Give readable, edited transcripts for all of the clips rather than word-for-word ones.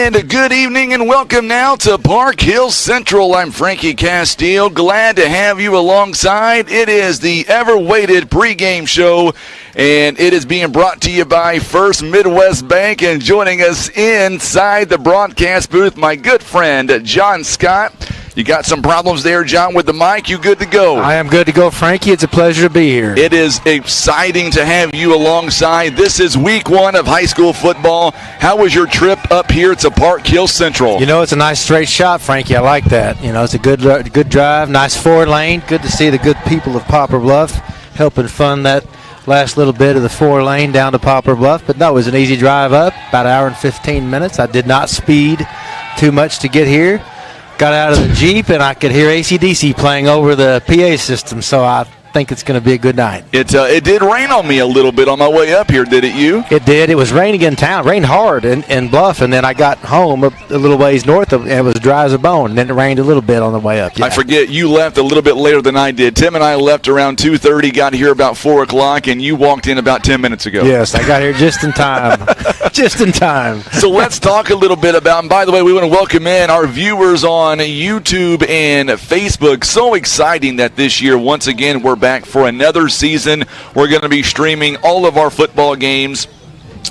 And good evening and welcome now to Park Hill Central. I'm Frankie Castile. Glad to have you alongside. It is the ever-awaited pregame show, and it is being brought to you by First Midwest Bank. And joining us inside the broadcast booth, my good friend, John Scott. You got some problems there, John, with the mic? You good to go? I am good to go, Frankie. It's a pleasure to be here. It is exciting to have you alongside. This is week one of high school football. How was your trip up here to Park Hill Central? You know, it's a nice straight shot, Frankie. I like that. You know, it's a good drive, nice four lane. Good to see the good people of Poplar Bluff helping fund that last little bit of the four lane down to Poplar Bluff. But no, it was an easy drive up, about an hour and 15 minutes. I did not speed too much to get here. Got out of the Jeep, and I could hear AC/DC playing over the PA system, so I think it's going to be a good night. It did rain on me a little bit on my way up here, did it you? It did. It was raining in town. Rained hard in Bluff, and then I got home a little ways north of, and it was dry as a bone. And then it rained a little bit on the way up. Yeah. I forget, you left a little bit later than I did. Tim and I left around 2:30, got here about 4 o'clock, and you walked in about 10 minutes ago. Yes, I got here just in time. Just in time. So let's talk a little bit about, and by the way, we want to welcome in our viewers on YouTube and Facebook. So exciting that this year, once again, we're back for another season. We're going to be streaming all of our football games.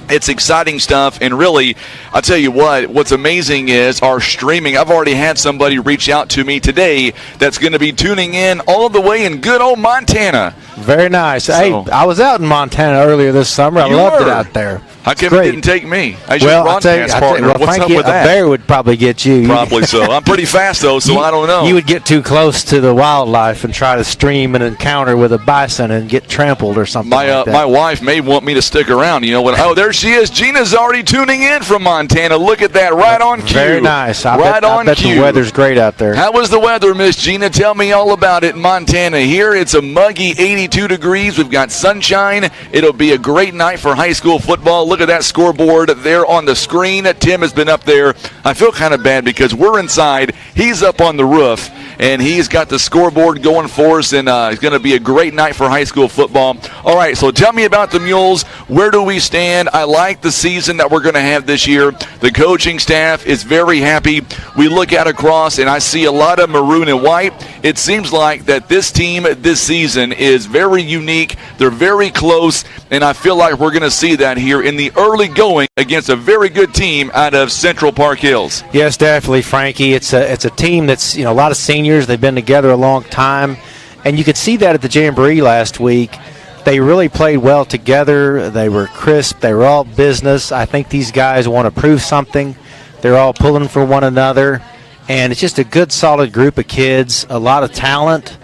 It's exciting stuff, and really, I'll tell you what's amazing is our streaming. I've already had somebody reach out to me today that's going to be tuning in all the way in good old Montana. Very nice. So, hey, I was out in Montana earlier this summer. I loved it out there. How come it didn't take me? As your broadcast partner, what's Frankie, up with that? A bear would probably get you. Probably so. I'm pretty fast, though, so I don't know. You would get too close to the wildlife and try to stream an encounter with a bison and get trampled or something like that. My wife may want me to stick around. You know what? Oh, there she is. Gina's already tuning in from Montana. Look at that. Right on cue. Very nice. I bet cue. The weather's great out there. How was the weather, Miss Gina? Tell me all about it in Montana. Here it's a muggy 82 degrees. We've got sunshine. It'll be a great night for high school football. Look at that scoreboard there on the screen. Tim has been up there. I feel kind of bad because we're inside. He's up on the roof, and he's got the scoreboard going for us, and it's going to be a great night for high school football. All right, so tell me about the Mules. Where do we stand? I like the season that we're going to have this year. The coaching staff is very happy. We look out across, and I see a lot of maroon and white. It seems like that this team this season is very unique. They're very close, and I feel like we're going to see that here in the early going against a very good team out of Central Park Hills. Yes, definitely, Frankie. It's a team that's, a lot of seniors. They've been together a long time, and you could see that at the Jamboree last week. They really played well together. They were crisp. They were all business. I think these guys want to prove something. They're all pulling for one another, and it's just a good, solid group of kids, a lot of talent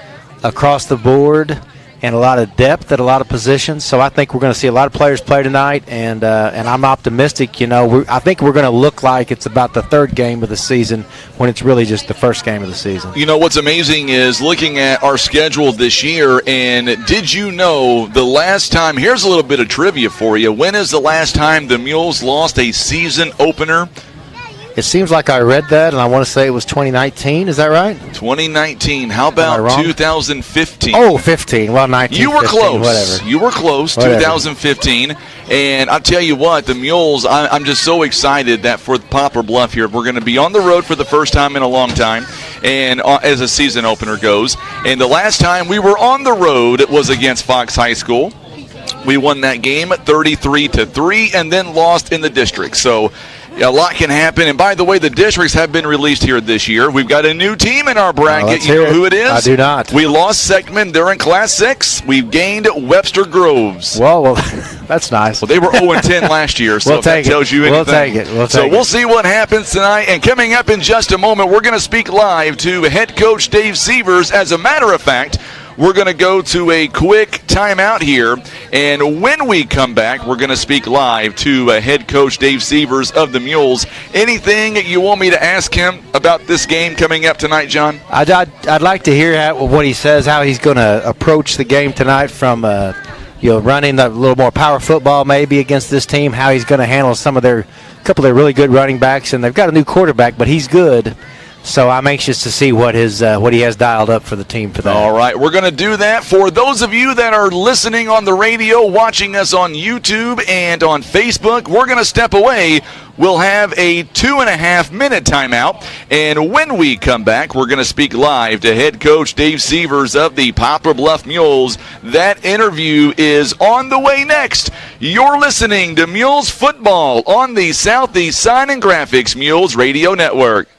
across the board, and a lot of depth at a lot of positions. So I think we're going to see a lot of players play tonight, and I'm optimistic. I think we're going to look like it's about the third game of the season when it's really just the first game of the season. You know, what's amazing is looking at our schedule this year, and did you know the last time, here's a little bit of trivia for you. When is the last time the Mules lost a season opener? It seems like I read that, and I want to say it was 2019. Is that right? 2019. How about 2015? Oh, 15. Well, 19. You were 15, close. Whatever. You were close. Whatever. 2015. And I'll tell you what, the Mules, I'm just so excited that for Poplar Bluff here, we're going to be on the road for the first time in a long time, and as a season opener goes. And the last time we were on the road was against Fox High School. We won that game 33-3 and then lost in the district. So a lot can happen. And by the way, the districts have been released here this year. We've got a new team in our bracket. You know who it is? I do not. We lost Seckman. They're in Class 6. We've gained Webster Groves. Well, that's nice. Well, they were 0-10 last year, so if that tells you anything. We'll take it. We'll see what happens tonight. And coming up in just a moment, we're going to speak live to head coach Dave Sievers. As a matter of fact, we're going to go to a quick timeout here, and when we come back, we're going to speak live to head coach Dave Sievers of the Mules. Anything you want me to ask him about this game coming up tonight, John? I'd like to hear what he says, how he's going to approach the game tonight from running a little more power football maybe against this team, how he's going to handle a couple of their really good running backs, and they've got a new quarterback, but he's good. So I'm anxious to see what he has dialed up for the team for that. All right, we're going to do that. For those of you that are listening on the radio, watching us on YouTube and on Facebook, we're going to step away. We'll have a 2.5-minute timeout, and when we come back, we're going to speak live to head coach Dave Sievers of the Poplar Bluff Mules. That interview is on the way next. You're listening to Mules Football on the Southeast Sign and Graphics Mules Radio Network.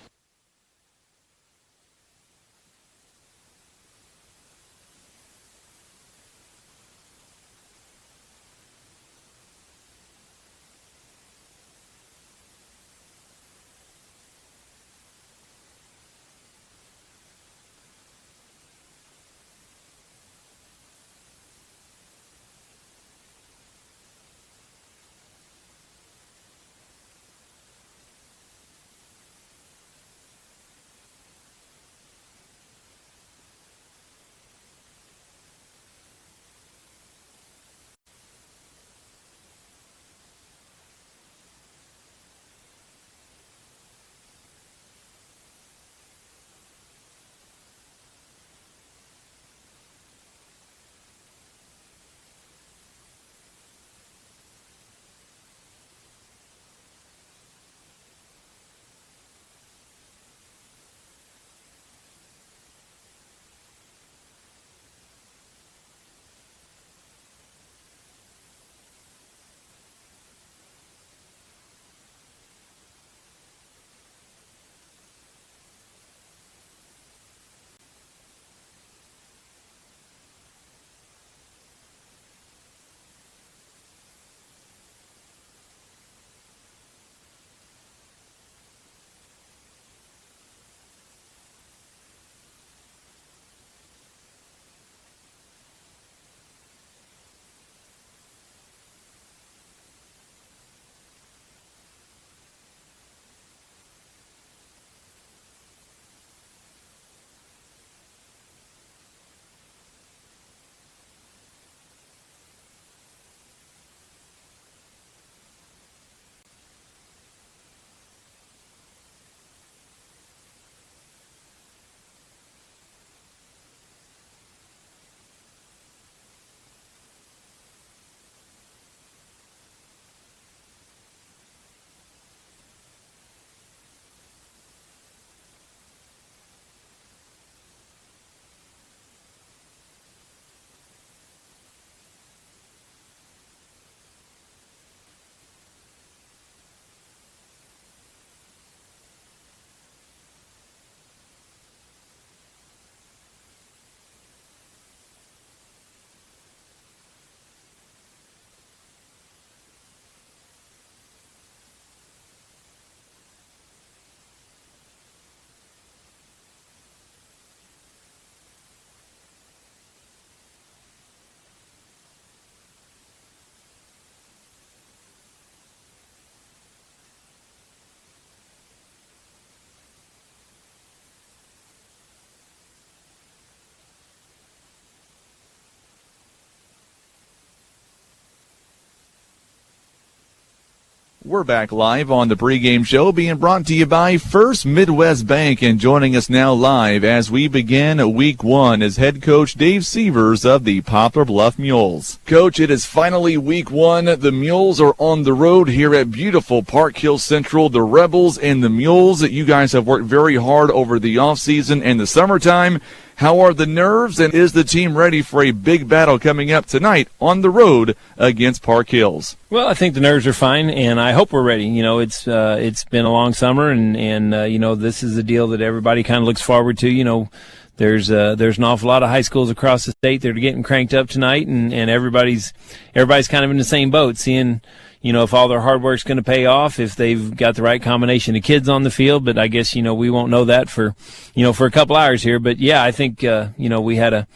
We're back live on the pregame show being brought to you by First Midwest Bank, and joining us now live as we begin week one is head coach Dave Sievers of the Poplar Bluff Mules. Coach, it is finally week one. The Mules are on the road here at beautiful Park Hill Central. The Rebels and the Mules, you guys have worked very hard over the offseason and the summertime. How are the nerves, and is the team ready for a big battle coming up tonight on the road against Park Hills? Well, I think the nerves are fine, and I hope we're ready. You know, it's been a long summer, and you know, this is a deal that everybody kind of looks forward to. You know, there's an awful lot of high schools across the state that are getting cranked up tonight, and everybody's kind of in the same boat, seeing, you know, if all their hard work's going to pay off, if they've got the right combination of kids on the field. But I guess, you know, we won't know that for a couple hours here. But yeah, I think, you know, we had a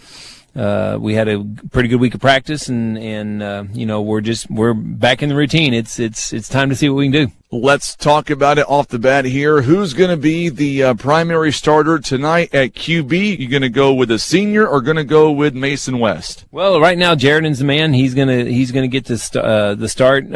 pretty good week of practice, and you know, we're back in the routine. It's time to see what we can do. Let's talk about it off the bat here. Who's going to be the primary starter tonight at QB? You going to go with a senior or going to go with Mason West? Well, right now Jaredon's the man. He's gonna get the start.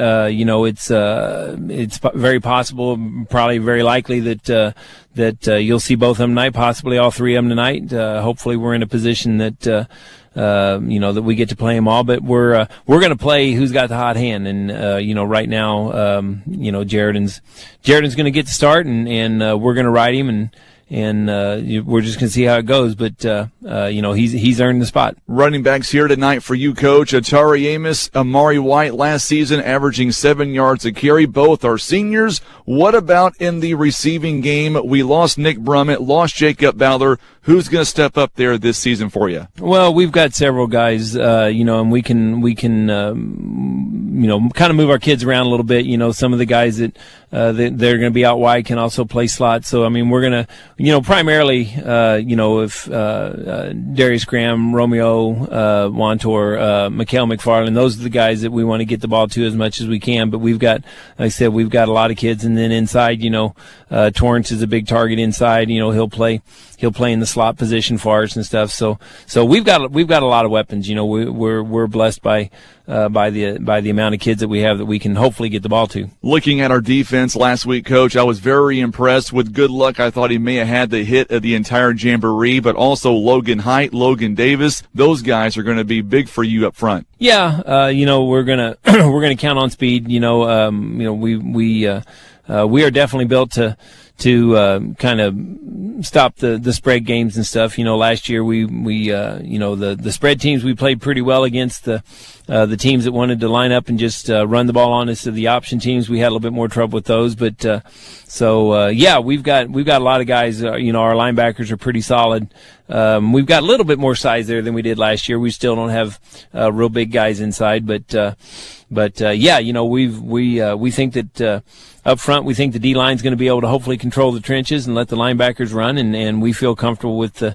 It's very possible, probably very likely that you'll see both of them tonight, possibly all three of them tonight. Hopefully, we're in a position that that we get to play them all. But we're going to play who's got the hot hand, and right now, Jaredon's going to get the start, and we're going to ride him, and we're just going to see how it goes. But he's earned the spot. Running backs here tonight for you, Coach. Atari Amos, Amari White, last season averaging 7 yards a carry. Both are seniors. What about in the receiving game? We lost Nick Brummett, lost Jacob Bowler. Who's going to step up there this season for you? Well, we've got several guys, and we can kind of move our kids around a little bit. Some of the guys that they're going to be out wide can also play slot. So, I mean, we're going to, primarily, if Darius Graham, Romeo Wantor, Mikhail McFarland, those are the guys that we want to get the ball to as much as we can. But we've got, like I said, we've got a lot of kids, and then inside, Torrance is a big target inside. He'll play in the slot position for us and stuff. So we've got a lot of weapons. We're blessed by the amount of kids that we have that we can hopefully get the ball to. Looking at our defense last week, Coach, I was very impressed with Good Luck. I thought he may have had the hit of the entire jamboree, but also Logan Height, Logan Davis. Those guys are going to be big for you up front. Yeah, we're gonna count on speed. We are definitely built to kind of stop the spread games and stuff. Last year the spread teams, we played pretty well against the teams that wanted to line up and just run the ball on us. The option teams, we had a little bit more trouble with those. But we've got a lot of guys. Our linebackers are pretty solid. We've got a little bit more size there than we did last year. We still don't have real big guys inside, we think that up front, we think the D-line's going to be able to hopefully control the trenches and let the linebackers run, and we feel comfortable with the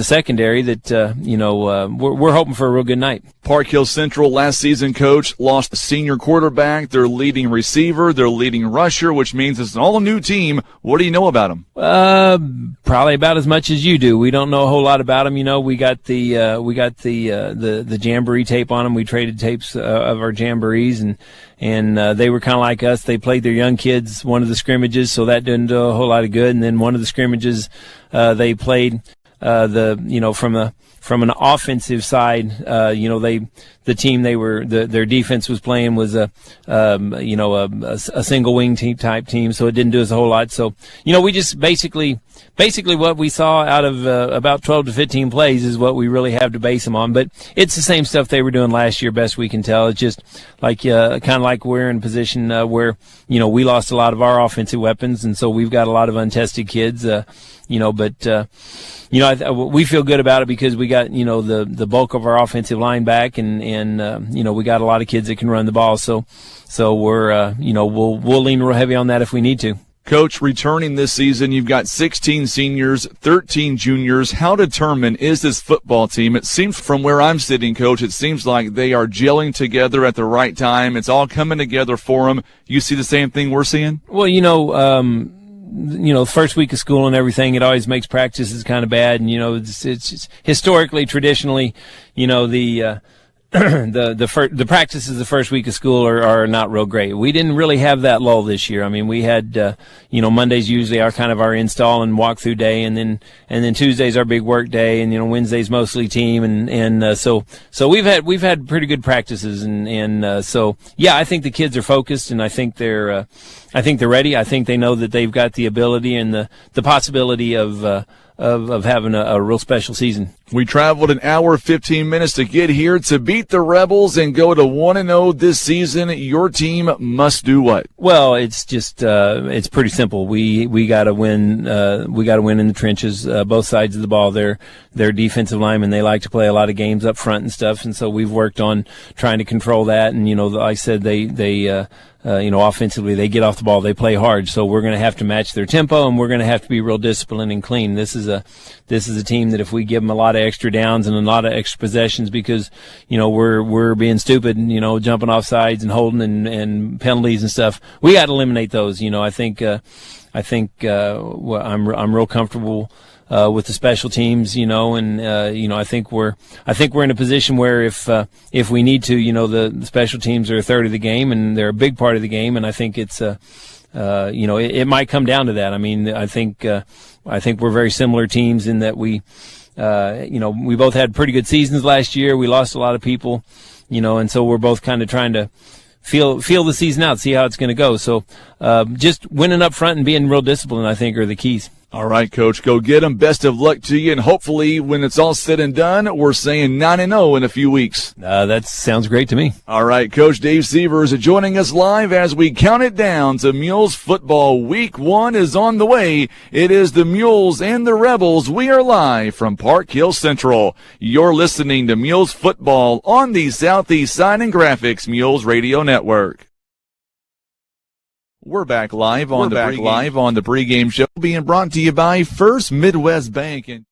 secondary that we're hoping for a real good night. Park Hill Central last season, Coach, lost a senior quarterback, their leading receiver, their leading rusher, which means it's an all-new team. What do you know about them? Probably about as much as you do. We don't know a whole lot about them. We got the jamboree tape on them. We traded tapes of our jamborees, and they were kind of like us. They played their young kids one of the scrimmages, so that didn't do a whole lot of good. And then one of the scrimmages, they played from an offensive side, their defense was playing was a single wing team type team, so it didn't do us a whole lot. So, we just basically what we saw out of about 12 to 15 plays is what we really have to base them on. But it's the same stuff they were doing last year, best we can tell. It's just like kind of like we're in a position where we lost a lot of our offensive weapons, and so we've got a lot of untested kids. We feel good about it because we got the bulk of our offensive line back, and we got a lot of kids that can run the ball. So we're we'll lean real heavy on that if we need to. Coach, returning this season, you've got 16 seniors, 13 juniors. How determined is this football team? It seems from where I'm sitting, Coach, it seems like they are gelling together at the right time. It's all coming together for them. You see the same thing we're seeing? Well, first week of school and everything, it always makes practices kind of bad. And, it's historically, traditionally, the practices the first week of school are not real great. We didn't really have that lull this year. I mean, we had, Monday's usually our install and walkthrough day, and then Tuesday's our big work day, and, Wednesday's mostly team. So we've had pretty good practices. So I think the kids are focused, and I think they're ready. I think they know that they've got the ability and the possibility of having a real special season. We traveled an hour, 15 minutes to get here to beat the Rebels and go to 1-0 this season. Your team must do what? Well, it's just it's pretty simple. We got to win. We got to win in the trenches, both sides of the ball. They're defensive linemen. They like to play a lot of games up front and stuff, and so we've worked on trying to control that. And like I said, they offensively, they get off the ball, they play hard. So we're going to have to match their tempo, and we're going to have to be real disciplined and clean. This is a team that if we give them a lot of of extra downs and a lot of extra possessions because, we're being stupid and, jumping off sides and holding and penalties and stuff. We got to eliminate those. I think I'm real comfortable with the special teams, and I think we're in a position where if we need to, the special teams are a third of the game and they're a big part of the game, and I think it's it might come down to that. I mean, I think we're very similar teams in that we both had pretty good seasons last year. We lost a lot of people, and so we're both kind of trying to feel the season out, see how it's going to go. So just winning up front and being real disciplined, I think, are the keys. All right, Coach, go get them. Best of luck to you, and hopefully when it's all said and done, we're saying 9-0 in a few weeks. That sounds great to me. All right, Coach Dave Sievers joining us live as we count it down to Mules football. Week 1 is on the way. It is the Mules and the Rebels. We are live from Park Hill Central. You're listening to Mules football on the Southeast Sign and Graphics Mules Radio Network. We're back live on the pregame show, being brought to you by First Midwest Bank. And